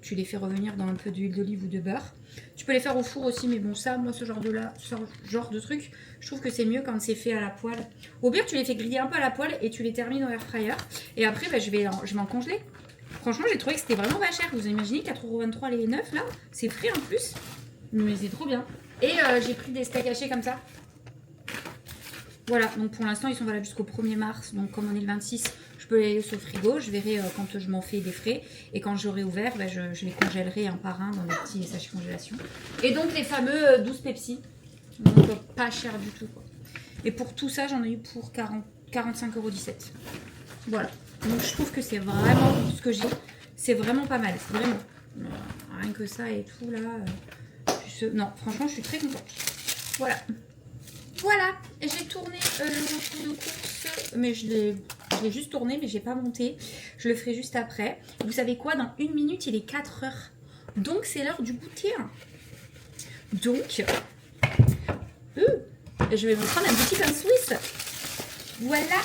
tu les fais revenir dans un peu d'huile d'olive ou de beurre. Tu peux les faire au four aussi, mais bon ça, moi ce genre de truc, je trouve que c'est mieux quand c'est fait à la poêle. Au pire tu les fais griller un peu à la poêle et tu les termines au air fryer. Et après bah, je vais en congeler. Franchement j'ai trouvé que c'était vraiment pas cher. Vous imaginez 4,23 € les 9 là, c'est frais en plus. Mais c'est trop bien. Et j'ai pris des steaks hachés comme ça. Voilà, donc pour l'instant ils sont valables jusqu'au 1er mars. Donc comme on est le 26, je peux les laisser au frigo. Je verrai quand je m'en fais des frais. Et quand j'aurai ouvert, bah, je les congèlerai un par un dans des petits sachets congélation. Et donc les fameux 12 Pepsi. Donc pas cher du tout, quoi. Et pour tout ça, j'en ai eu pour 45,17 €. Voilà. Donc je trouve que c'est vraiment ce que j'ai. C'est vraiment pas mal. C'est vraiment. Rien que ça et tout là. Non, franchement, je suis très contente. Voilà. Voilà, j'ai tourné le retour de course, mais je l'ai juste tourné, mais j'ai pas monté. Je le ferai juste après. Vous savez quoi, dans 1 minute, il est 4 h. Donc, c'est l'heure du goûter. Donc, je vais vous prendre un petit pain suisse. Voilà.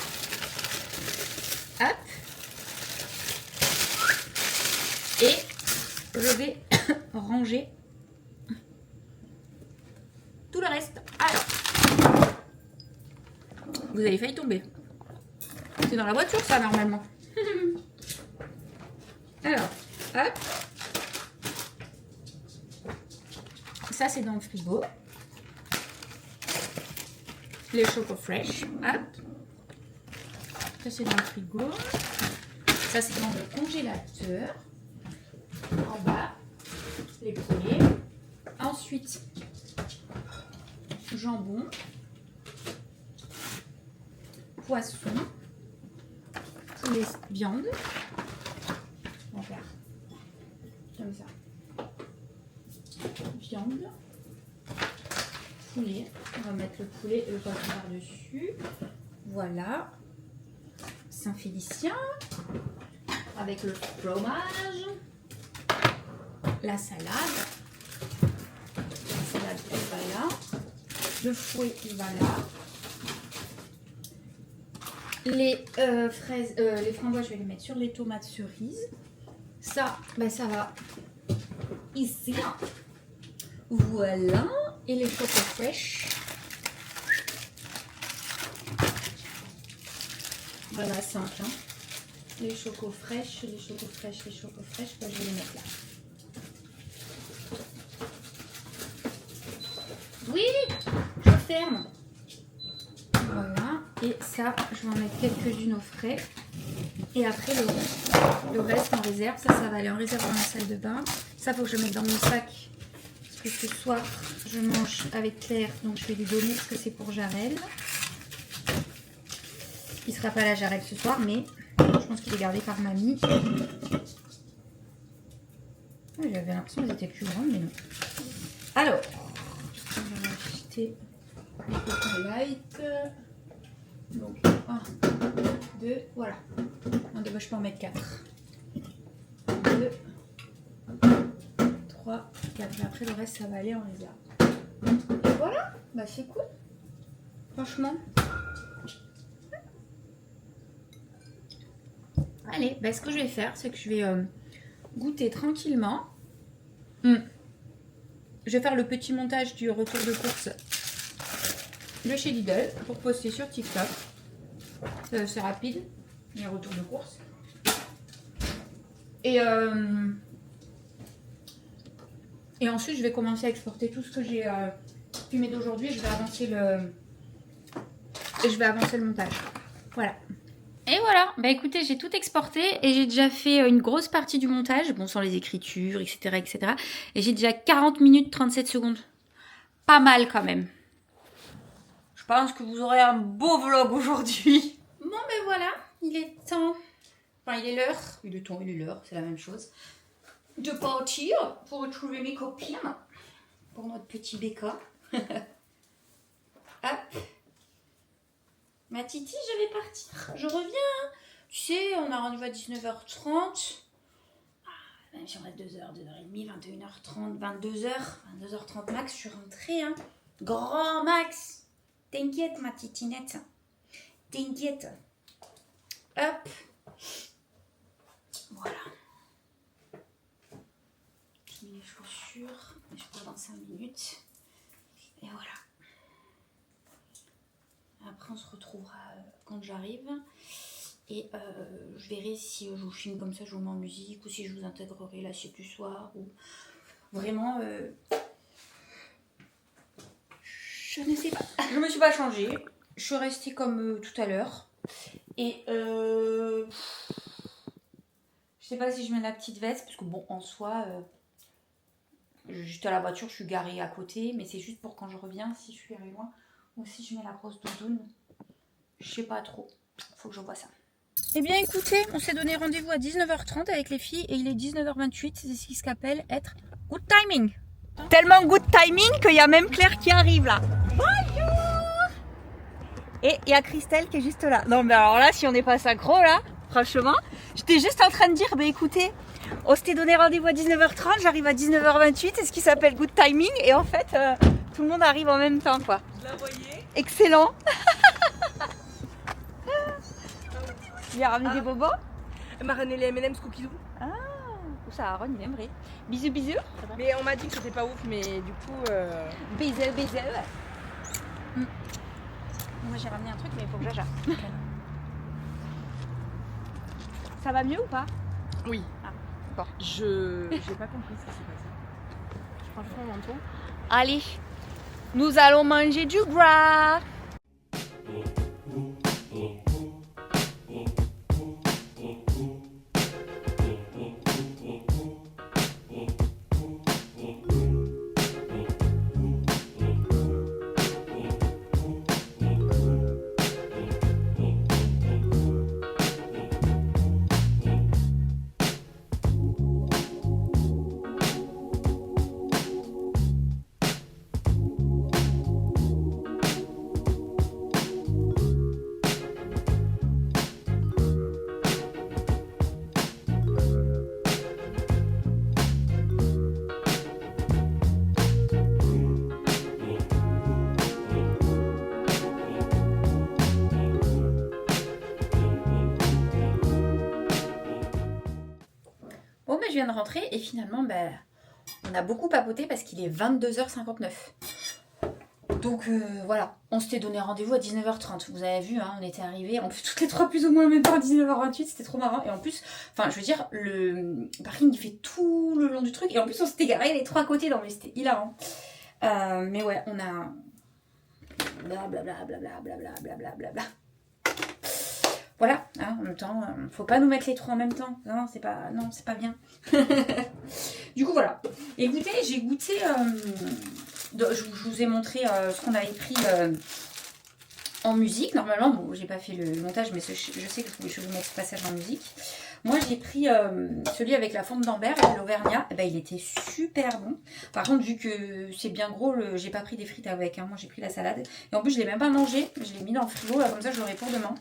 Hop. Et je vais ranger tout le reste. Alors. Vous avez failli tomber. C'est dans la voiture ça normalement. Alors, hop. Ça c'est dans le frigo. Les chocos fraîches. Hop. Ça c'est dans le frigo. Ça c'est dans le congélateur. En bas. Les poulets. Ensuite, jambon. Poisson, poulet, viande. On va faire comme ça. Viande, poulet. On va mettre le poulet et le poisson par-dessus. Voilà. Saint-Félicien. Avec le fromage. La salade. La salade, elle va là. Le fouet, il va là. Les fraises, les framboises, je vais les mettre sur les tomates cerises. Ça, ben ça va ici. Voilà. Et les chocos fraîches. Voilà, 5. Hein. Les chocos fraîches, les chocos fraîches, les chocos fraîches. Ben, je vais les mettre là. Oui, je ferme. Voilà. Et ça, je vais en mettre quelques-unes au frais. Et après, le reste en réserve. Ça va aller en réserve dans la salle de bain. Ça, faut que je mette dans mon sac. Parce que ce soir, je mange avec Claire. Donc, je vais lui donner parce que c'est pour Jarel. Il ne sera pas là, Jarel, ce soir. Mais je pense qu'il est gardé par mamie. J'avais l'impression qu'elles étaient plus grandes, mais non. Alors, on va acheter les cocoa light. Donc 1, 2, voilà. Non, bah, je peux en mettre 4. 2, 3, 4. Et après le reste ça va aller en réserve. Et voilà, bah c'est cool. Franchement. Allez, bah, ce que je vais faire, c'est que je vais goûter tranquillement. Je vais faire le petit montage du retour de course de chez Lidl pour poster sur TikTok. C'est rapide, les retours de course. Et ensuite, je vais commencer à exporter tout ce que j'ai filmé d'aujourd'hui. Je vais avancer le montage. Voilà. Et voilà, bah écoutez, j'ai tout exporté et j'ai déjà fait une grosse partie du montage, bon sans les écritures, etc. etc. Et j'ai déjà 40 minutes 37 secondes. Pas mal quand même. Je pense que vous aurez un beau vlog aujourd'hui. Bon ben voilà, il est temps, enfin il est l'heure, il est temps, il est l'heure, c'est la même chose, de partir pour retrouver mes copines, pour notre petit béca. Hop. Ma titi, je vais partir. Je reviens. Tu sais, on a rendez-vous à 19h30. Même si on reste 2h, 2h30, 21h30, 22h, 22h30 max, je suis rentrée. Hein. Grand max. T'inquiète, ma titinette. T'inquiète. Hop. Voilà. Je mets les chaussures. Je pars dans 5 minutes. Et voilà. Après, on se retrouvera quand j'arrive. Et je verrai si je vous filme comme ça, je vous mets en musique, ou si je vous intégrerai la suite du soir. Ou vraiment, je ne sais pas. Je me suis pas changée. Je suis restée comme tout à l'heure. Et je sais pas si je mets la petite veste, parce que bon, en soi, j'étais à la voiture, je suis garée à côté, mais c'est juste pour quand je reviens, si je suis allée loin. Ou si je mets la grosse doudoune, je sais pas trop. Faut que je vois ça. Eh bien écoutez, on s'est donné rendez-vous à 19h30 avec les filles et il est 19h28. C'est ce qui s'appelle être good timing. Tellement good timing qu'il y a même Claire qui arrive là. Bonjour. Et il y a Christelle qui est juste là. Non mais alors là, si on n'est pas synchro là, franchement, j'étais juste en train de dire, bah écoutez, on s'était donné rendez-vous à 19h30, j'arrive à 19h28, c'est ce qui s'appelle good timing. Et en fait, tout le monde arrive en même temps quoi. Je la voyais. Excellent. Il a ramené des bobos. Elle m'a ramené les M&M's Cookie Doux. Ah, ça Aaron il aimerait. Bisous bisous. Mais on m'a dit que c'était pas ouf, mais du coup... Bisous bisous. Moi j'ai ramené un truc mais il faut que j'aille. Ça va mieux ou pas? Oui. Ah, bon. J'ai pas compris ce qui s'est passé. Je prends le fond manteau. Allez, nous allons manger du gras. Bon, je viens de rentrer et finalement, on a beaucoup papoté parce qu'il est 22h59. Donc voilà, on s'était donné rendez-vous à 19h30. Vous avez vu, hein, on était arrivés, en plus toutes les trois plus ou moins en même temps à 19h28, c'était trop marrant. Et en plus, enfin je veux dire, le parking il fait tout le long du truc. Et en plus on s'était garés les trois côtés, non mais c'était hilarant. Mais ouais, on a blablabla, blablabla. Voilà, hein, en même temps, faut pas nous mettre les trois en même temps. Non, c'est pas bien. Du coup, voilà. Écoutez, j'ai goûté. Je vous ai montré ce qu'on avait pris en musique. Normalement, bon, j'ai pas fait le montage, mais je sais que je vous mets ce passage en musique. Moi, j'ai pris celui avec la forme d'Ambert, l'Auvergnat. Eh ben, il était super bon. Par contre, vu que c'est bien gros, j'ai pas pris des frites avec. Hein. Moi, j'ai pris la salade. Et en plus, je l'ai même pas mangé. Je l'ai mis dans le frigo. Là, comme ça, je l'aurai pour demain.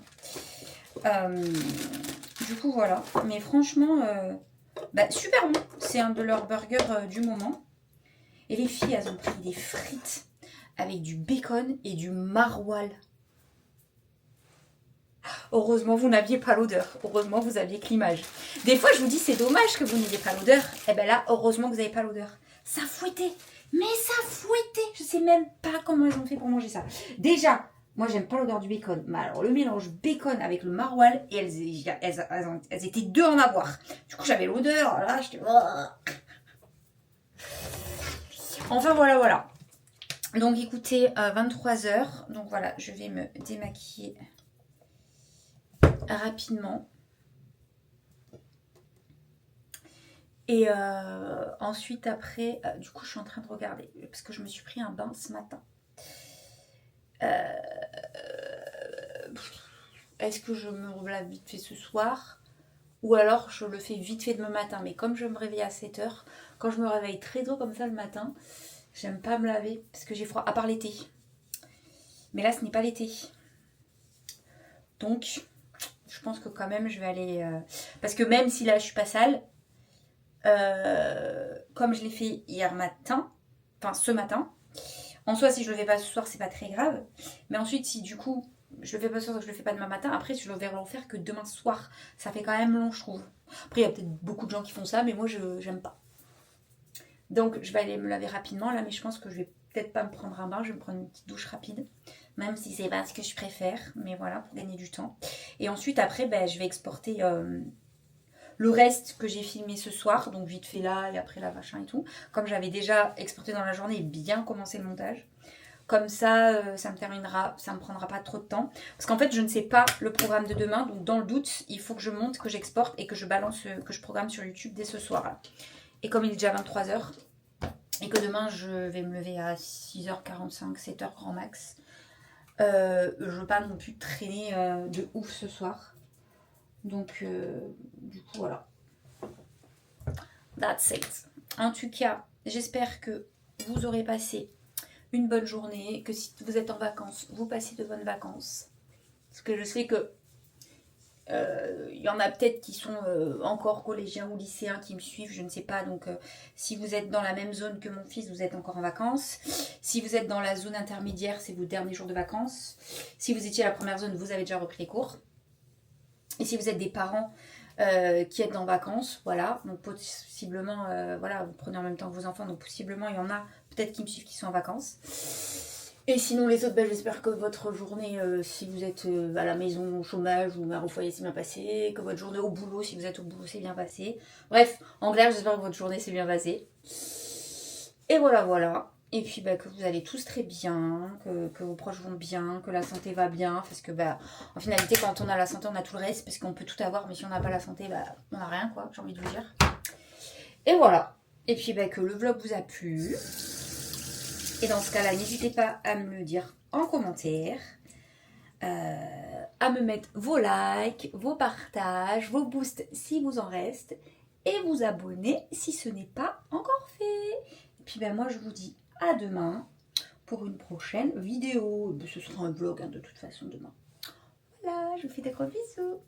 Du coup, voilà. Mais franchement, super bon. C'est un de leurs burgers du moment. Et les filles, elles ont pris des frites avec du bacon et du maroilles. Heureusement, vous n'aviez pas l'odeur. Heureusement, vous aviez que l'image. Des fois, je vous dis, c'est dommage que vous n'ayez pas l'odeur. Et bien là, heureusement que vous n'avez pas l'odeur. Ça fouettait. Mais ça fouettait. Je sais même pas comment ils ont fait pour manger ça. Déjà, moi, j'aime pas l'odeur du bacon. Mais alors, le mélange bacon avec le maroilles, et elles étaient deux en avoir. Du coup, j'avais l'odeur. Là, j'étais... Enfin, voilà. Donc, écoutez, 23h. Donc, voilà, je vais me démaquiller rapidement. Et ensuite, après, du coup, je suis en train de regarder parce que je me suis pris un bain ce matin. Est-ce que je me relave vite fait ce soir ou alors je le fais vite fait demain matin? Mais comme je me réveille à 7h, quand je me réveille très tôt comme ça le matin, j'aime pas me laver parce que j'ai froid, à part l'été. Mais là, ce n'est pas l'été. Donc, je pense que quand même, je vais aller... Parce que même si là, je suis pas sale, comme je l'ai fait hier matin, enfin ce matin, en soi, si je le fais pas ce soir, c'est pas très grave. Mais ensuite, si du coup, je le fais pas ce soir, je le fais pas demain matin, après, je le vais le faire que demain soir. Ça fait quand même long, je trouve. Après, il y a peut-être beaucoup de gens qui font ça, mais moi, j'aime pas. Donc, je vais aller me laver rapidement là, mais je pense que je vais peut-être pas me prendre un bain, je vais me prendre une petite douche rapide. Même si c'est pas ce que je préfère, mais voilà, pour gagner du temps. Et ensuite, après, je vais exporter le reste que j'ai filmé ce soir, donc vite fait là, et après là, machin et tout. Comme j'avais déjà exporté dans la journée et bien commencé le montage. Comme ça, ça me prendra pas trop de temps. Parce qu'en fait, je ne sais pas le programme de demain, donc dans le doute, il faut que je monte, que j'exporte et que je balance, que je programme sur YouTube dès ce soir. Et comme il est déjà 23h, et que demain, je vais me lever à 6h45, 7h grand max, je ne veux pas non plus traîner de ouf ce soir. Donc, du coup, voilà. That's it. En tout cas, j'espère que vous aurez passé une bonne journée, que si vous êtes en vacances, vous passez de bonnes vacances. Parce que je sais que y en a peut-être qui sont encore collégiens ou lycéens qui me suivent, je ne sais pas. Donc, si vous êtes dans la même zone que mon fils, vous êtes encore en vacances. Si vous êtes dans la zone intermédiaire, c'est vos derniers jours de vacances. Si vous étiez à la première zone, vous avez déjà repris les cours. Et si vous êtes des parents qui êtes en vacances, voilà, donc possiblement, voilà, vous prenez en même temps que vos enfants, donc possiblement il y en a peut-être qui me suivent qui sont en vacances. Et sinon les autres, j'espère que votre journée, si vous êtes à la maison au chômage ou au foyer, c'est bien passé, que votre journée au boulot, si vous êtes au boulot, c'est bien passé. Bref, en clair, j'espère que votre journée s'est bien passée. Et voilà. Et puis que vous allez tous très bien, que vos proches vont bien, que la santé va bien. Parce que en finalité, quand on a la santé, on a tout le reste. Parce qu'on peut tout avoir, mais si on n'a pas la santé, on n'a rien, quoi. J'ai envie de vous dire. Et voilà. Et puis que le vlog vous a plu. Et dans ce cas-là, n'hésitez pas à me le dire en commentaire. À me mettre vos likes, vos partages, vos boosts si vous en reste. Et vous abonner si ce n'est pas encore fait. Et puis moi, je vous dis à demain pour une prochaine vidéo. Ce sera un vlog de toute façon demain. Voilà, je vous fais des gros bisous.